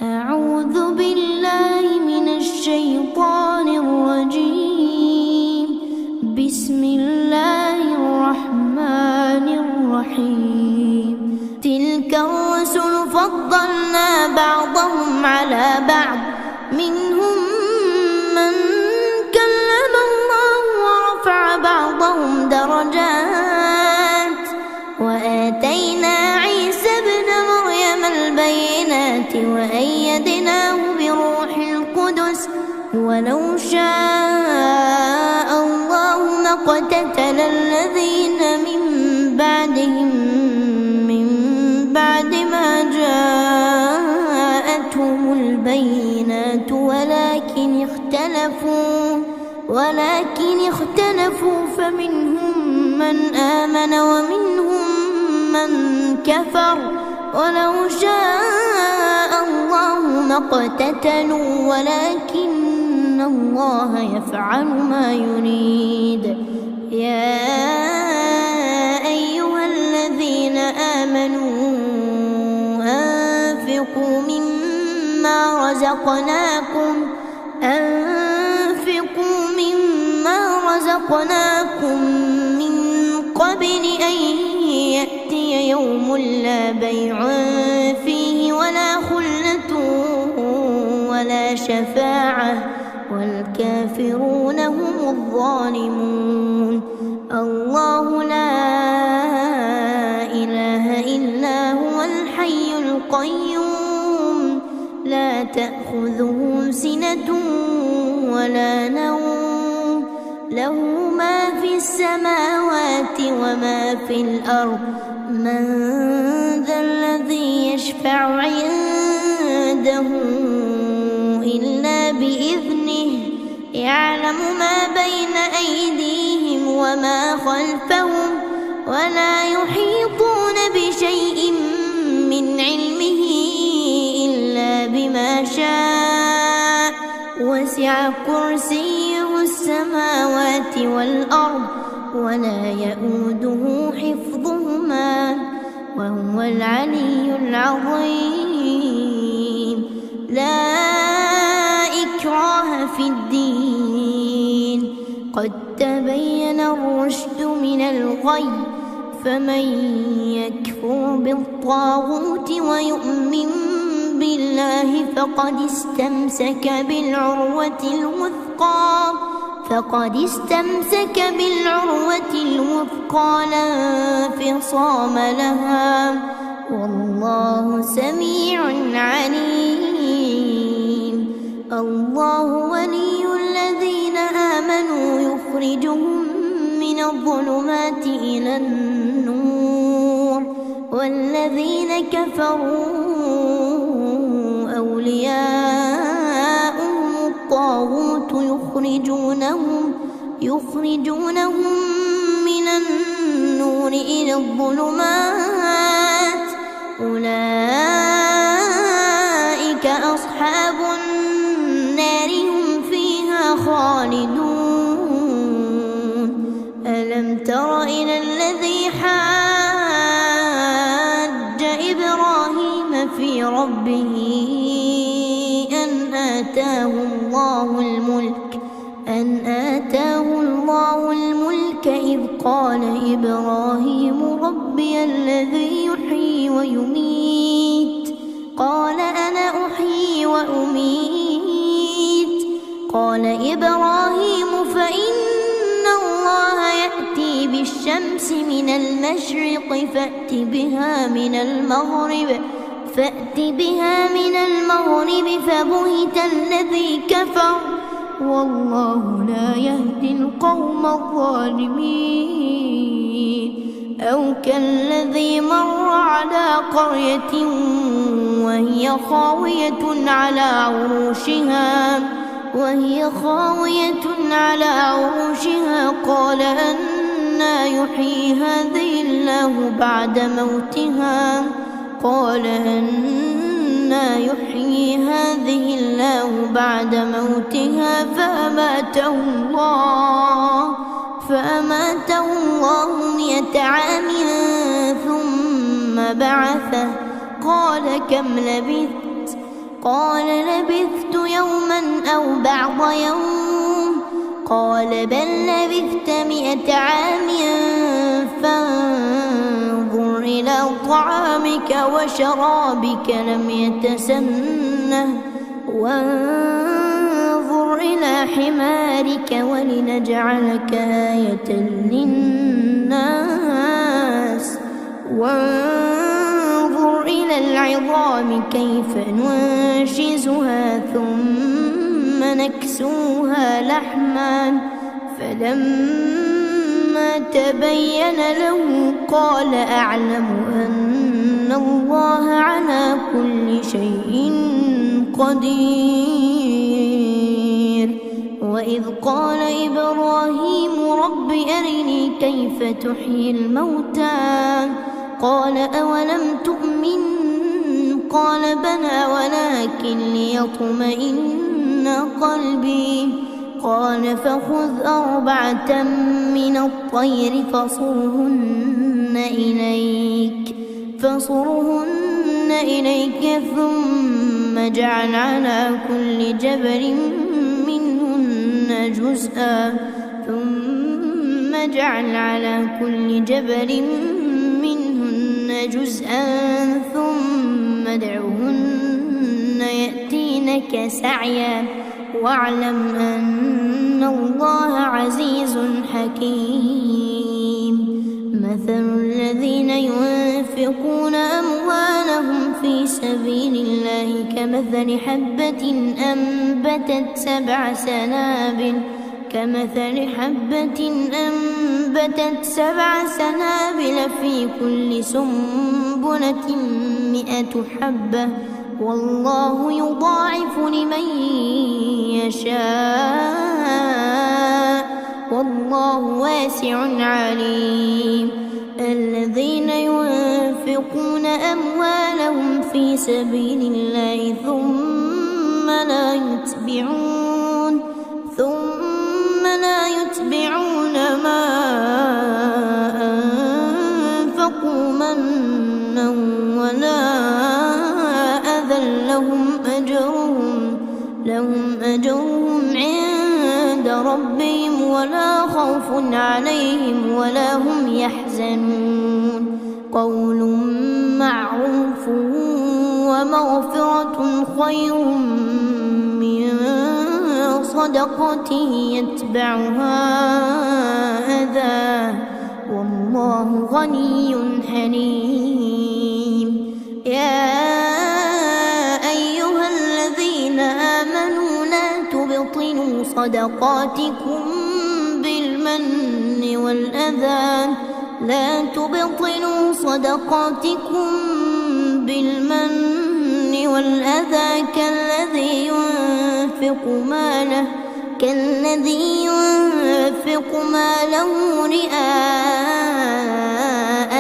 أعوذ بالله من الشيطان الرجيم. بسم الله الرحمن الرحيم. تلك الرسل فضلنا بعضهم على بعض، منهم من كلم الله ورفع بعضهم درجات، وآتينا عيسى ابن مريم البينات وأيدناه بروح القدس، ولو شاء الله ما اقتتل الذين من بعدهم من بعد ما جاءتهم البينات ولكن اختلفوا فمنهم من آمن ومنهم من كفر، ولو شاء الله ما اقتتلوا ولكن الله يفعل ما يريد. يا أيها الذين آمنوا أنفقوا مما رزقناكم من قبل أن يأتي يوم لا بيع فيه ولا خلة ولا شفاعة، والكافرون هم الظالمون. الله لا إله إلا هو الحي القيوم، لا تأخذه سنة ولا نوم، له ما في السماوات وما في الأرض. من ذا الذي يشفع عنده إلا بإذنه، يعلم ما بين أيديهم وما خلفهم، ولا يحيطون بشيء من علمه إلا بما شاء، وسع كرسيه السماوات والأرض ولا يؤوده حفظهما وهو العلي العظيم. لا إكراه في الدين، قد تبين الرشد من الغي، فمن يكفر بالطاغوت ويؤمن بالله فقد استمسك بالعروة الوثقى لا انفصام لها، والله سميع عليم. الله ولي الذين آمنوا يخرجهم من الظلمات إلى النور، والذين كفروا أولياؤهم الطاغوت يخرجونهم من النور إلى الظلمات، أولئك أصحاب النار هم فيها خالدون. ألم تر إلى الذي حاج إبراهيم في ربه أن آتاه الله الملك إذ قال إبراهيم ربي الذي يحيي ويميت، قال أنا أحيي وأميت. قال إبراهيم فإن الله يأتي بالشمس من المشرق فأت بها من المغرب فبهت الذي كفر، والله لا يهدي القوم الظالمين. أو كالذي مر على قرية وهي خاوية على عروشها قال أنى يحيي هذه الله بعد موتها فأماته الله 100 عام ثم بعثه قال كم لبثت؟ قال لبثت يوما أو بعض يوم قال بل لبثت 100 عام فانظر إلى طعامك وشرابك لم يتسنه وانظر إلى حمارك ولنجعلك آية للناس وانظر إلى العظام كيف ننشزها ثم نكسوها لحما فلما تبين له قال أعلم أن الله على كل شيء قدير. وإذ قال إبراهيم رب أرني كيف تحيي الموتى قال أولم تؤمن قال بلى ولكن ليطمئن قلبي قال فخذ 4 من الطير فصرهن إليك ثم اجعل على كل جبل منهن جزءا ثم ادعهن يأتينك سعيا واعلم أن الله عزيز حكيم. مثل الذين ينفقون أموالهم في سبيل الله كمثل حبة أنبتت 7 سنابل في كل سنبلة 100 حبة والله يضاعف لمن يشاء والله واسع عليم. الذين ينفقون أموالهم في سبيل الله ثم لا يتبعون ما أنفقوا منا ولا أذى لهم أجرهم عند ربهم ولا خوف عليهم ولا هم يحزنون. قول معروف ومغفرة خير من صدقة يتبعها أذى والله غني حليم. يا أيها الذين آمنوا لا تبطلوا صدقاتكم بالمن والأذى كالذي ينفق ماله رئاء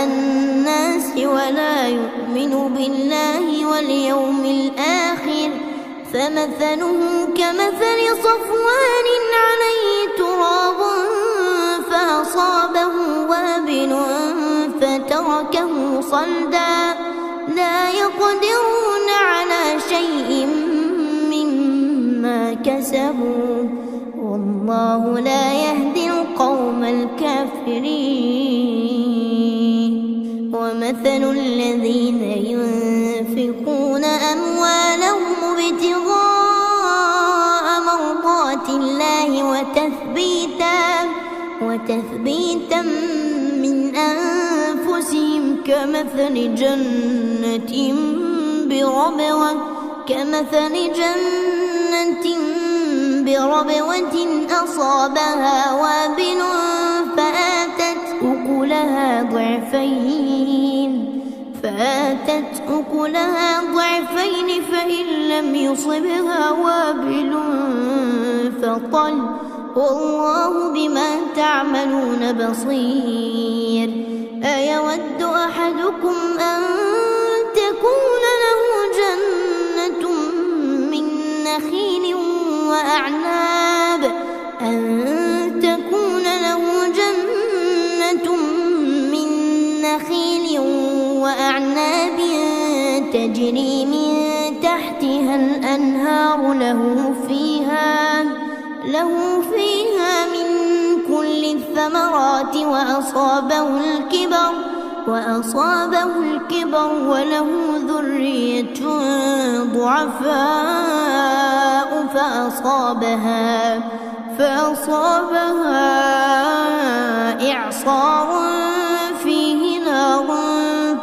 الناس ولا يؤمن بالله واليوم الآخر فمثله كمثل صفوان عليه تراب فأصابه وابل فتركه صلدا لا يقدرون على شيء مما كسبوا والله لا يهدي القوم الكافرين. ومثل الذين ينفقون أموالهم ابتغاء مرضات الله وتثبيتا من أنفسهم كمثل جنة بربوة أصابها وابل فآتت أكلها ضعفين فإن لم يصبها وابل فطل والله بما تعملون بصير. أيود أحدكم أن تكون له جنة من نخيل وأعناب تجري من تحتها الأنهار له فيها من كل الثمرات وأصابه الكبر وله ذرية ضعفاء فأصابها إعصار فيه نار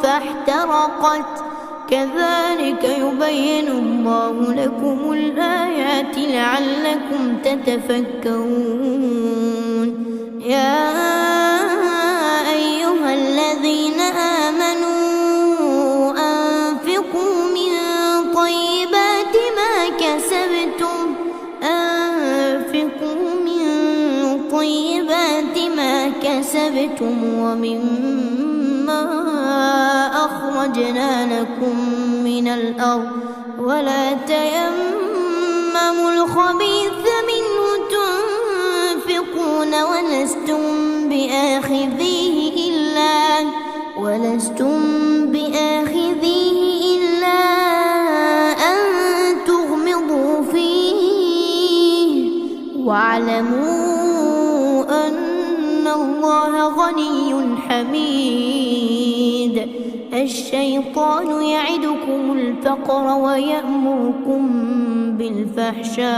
فاحترقت كذلك يبين الله لكم الآيات لعلكم تتفكرون يا أيها الذين آمنوا أنفقوا من طيبات ما كسبتم ومما أخرجنا لكم من الأرض ولا تيمموا الخبيث منه تنفقون ولستم بآخذيه إلا أن تغمضوا فيه واعلموا أن الله غني حميد الشيطان يعدكم الفقر ويأمركم بالفحشاء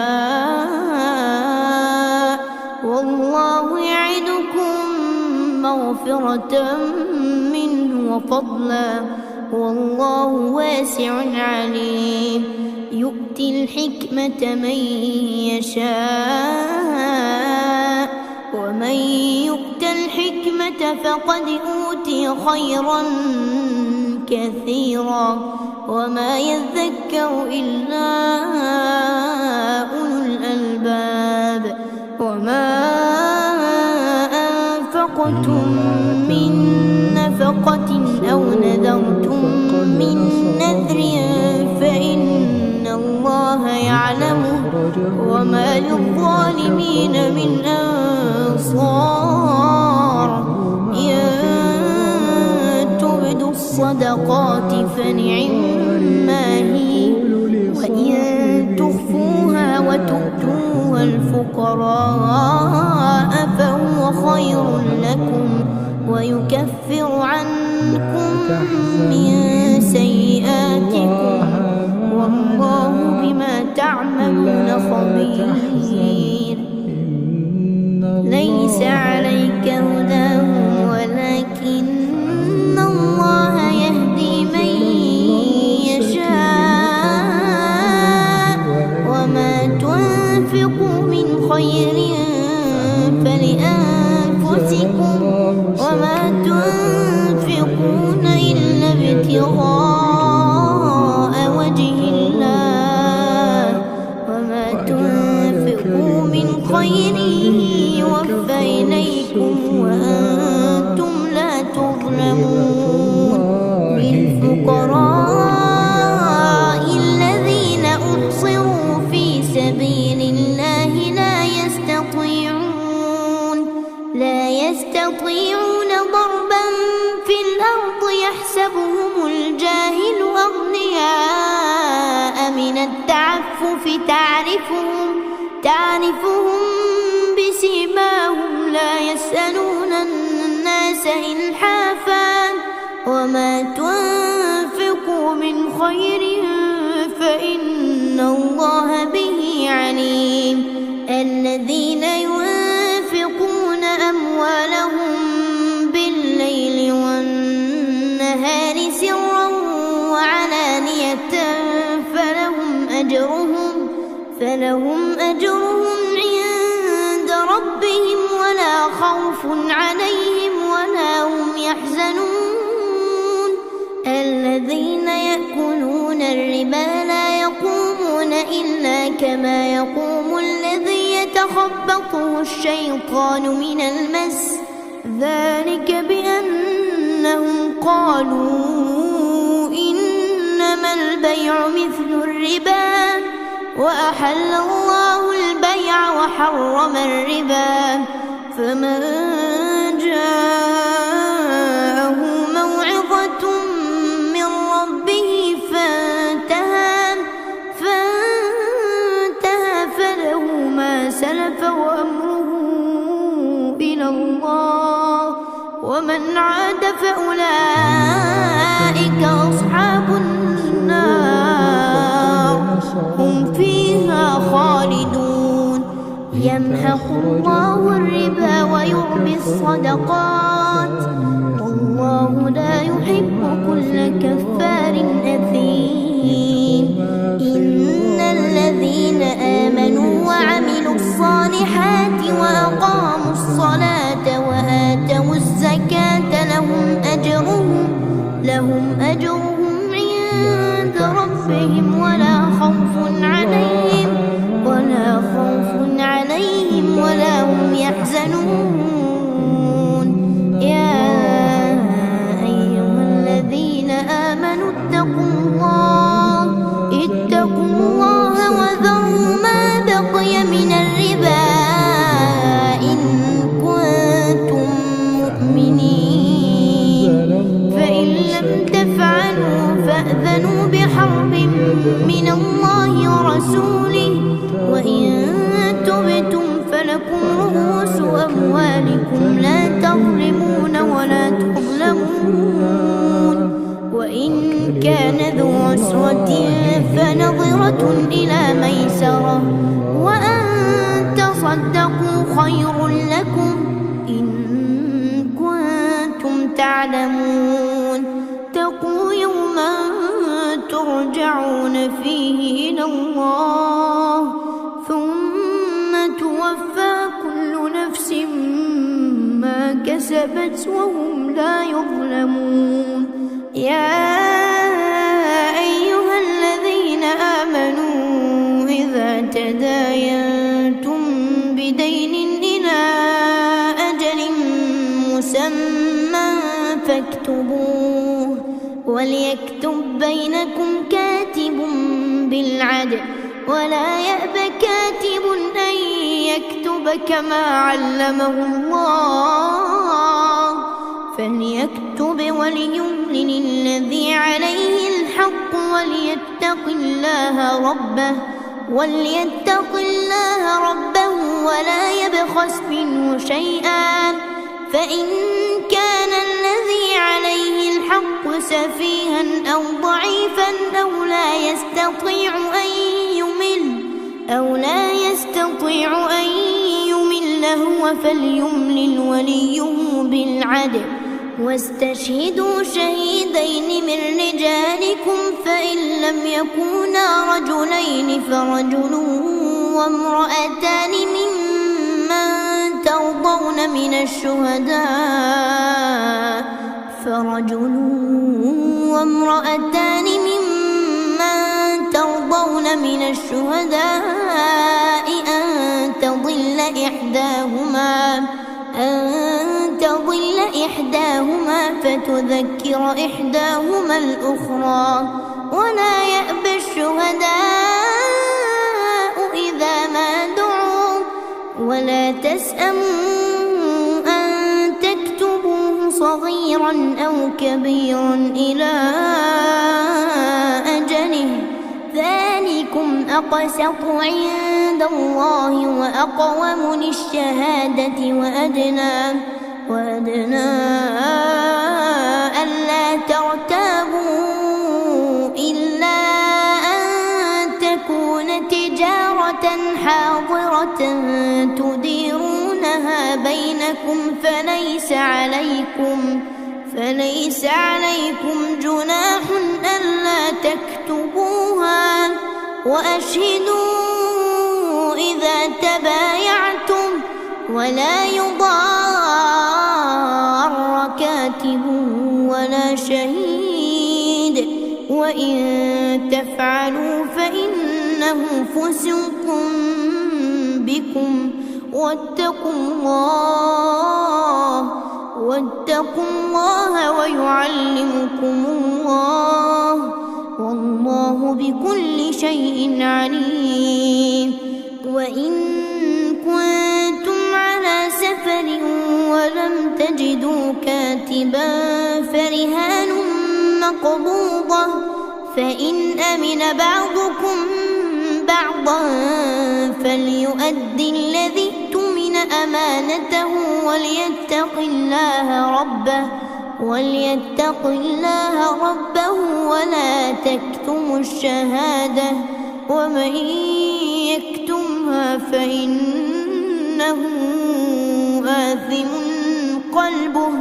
والله يعدكم مغفرة منه وفضلا والله واسع عليم يؤتي الحكمة من يشاء ومن يؤت الحكمة فقد أوتي خيرا كثيرا وما يذكر إلا أولو الألباب وما أنفقتم من نفقة أو نذرتم من نذر فإن الله يعلمه وما للظالمين من أنصار تبدوا الصدقات فنعما هي وإن تخفوها وتؤتوها الفقراء فهو خير لكم ويكفر عنكم من سيئاتكم والله بما تعملون خبير ليس عليك هداهم ولكن الله يهدي من يشاء وما تنفقوا من خير فلأنفسكم وما تنفقون إلا ابتغاء وجه الله وما تنفقوا من خير يوفى إليكم وأنتم لا تظلمون للفقراء الذين أحصروا في سبيل الله لا يستطيعون ضربا في الأرض يحسبهم الجاهل أغنياء من التعفف تعرفهم بسيماهم لا يسألون الناس إلحافا وما تنفقوا من خير فإن الله به عليم الذين ينفقون أموالهم بالليل والنهار سرا وعلانية فلهم أجرهم عند ربهم ولا خوف عليهم ولا هم يحزنون الذين يأكلون الربا لا يقومون إلا كما يقوم الذي يتخبطه الشيطان من المس ذلك بأنهم قالوا إنما البيع مثل الربا وأحل الله البيع وحرم الربا فمن جاءه موعظة من ربه ومن عاد فأولئك أصحاب النار هم فيها خالدون. يمحق الله الربا ويربي الصدقات والله لا يحب كل كفار أثيم. إن الذين آمنوا وعملوا الصالحات وأقاموا الصلاة وآتوا الزكاة لهم أجرهم عند ربهم ولا خوف عليهم ولا هم يحزنون. يا أيها الذين آمنوا اتقوا الله وذروا ما بقي من الربا إن كنتم مؤمنين، فإن لم تفعلوا فأذنوا بحرب من الله ورسوله، وإن تبتم فلكم رؤوس أموالكم لا تظلمون ولا تظلمون. وإن كان ذو عسرة فنظرة إلى ميسرة، وأن تصدقوا خير لكم إن كنتم تعلمون. اتقوا يوما ترجعون فيه إلى الله ثم توفى كل نفس ما كسبت وهم لا يظلمون. يا أيها الذين آمنوا إذا تداينتم بدين إلى أجل مسمى فاكتبوه، وليكتب بينكم كاتب بالعدل ولا يأب كاتب أن يكتب كما علمه الله، فليكتب وليملل الذي عليه الحق وليتق الله ربه ولا يبخس منه شيئا، فإن كان الذي عليه الحق سفيها أو ضعيفا أو لا يستطيع أن يمل هو فليملل وليه بالعدل، واستشهدوا شهيدين من رجالكم، فإن لم يكونا رجلين فرجل وامرأتان ممن ترضون من الشهداء أن تضل إحداهما فتذكر إحداهما الأخرى، ولا يأبى الشهداء إذا ما دعوا، ولا تسأموا أن تكتبوه صغيرا أو كبيرا إلى أجله، ذلكم أقسط عند الله وأقوم للشهادة وأدنى ألا ترتابوا إلا أن تكون تجارة حاضرة تديرونها بينكم فليس عليكم جناح ألا تكتبوها، وأشهدوا إذا تبايعتم ولا يضار كاتب ولا شهيد، وإن تفعلوا فإنه فسوق بكم، واتقوا الله ويعلمكم الله، والله بكل شيء عليم. وإن كنتم على سفر ولم تجدوا كاتبا فرهان مقبوضة، فإن أمن بعضكم بعضا فليؤدي الذي اؤتمن أمانته وليتق الله ربه ولا تكتموا الشهادة ومن يكتمها فإنه آثم قلبه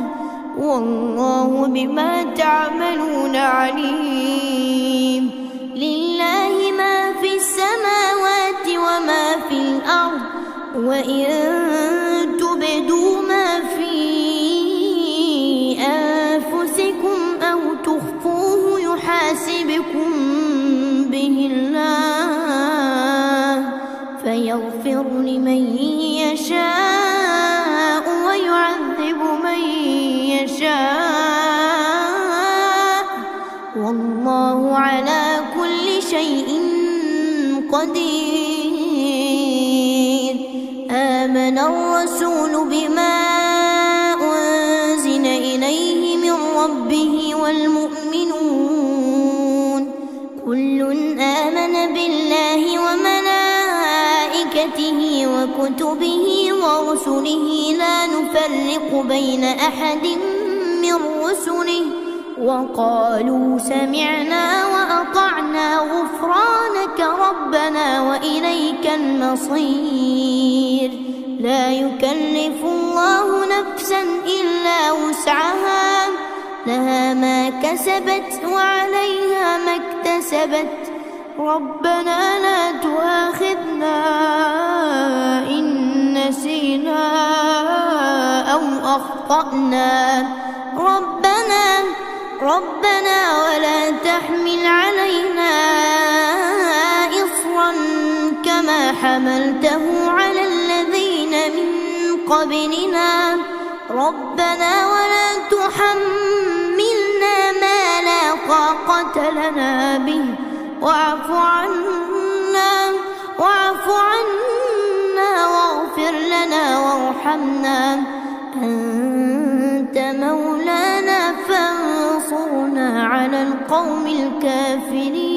والله بما تعملون عليم. لله ما في السماوات وما في الأرض وإن تبدوا ما في أنفسكم أو تخفوه يحاسبكم به الله فيغفر لمن يشاء ويعذب من يشاء والله على كل شيء قدير. آمن الرسول بما أنزل إليه من ربه والمؤمنون كل آمن بالله وملائكته وكتبه ورسله لا نفرق بين أحد من رسله وقالوا سمعنا وأطعنا غفرانك ربنا وإليك المصير. لا يكلف الله نفسا إلا وسعها لها ما كسبت وعليها ما اكتسبت ربنا لا تؤاخذنا إن نسينا أو أخطأنا ربنا ولا تحمل علينا إصرا كما حملته على الذين من قبلنا ربنا ولا تحملنا ما لا طاقة لنا به واعف عنا واغفر لنا وارحمنا أنت مولانا فانصرنا على القوم الكافرين.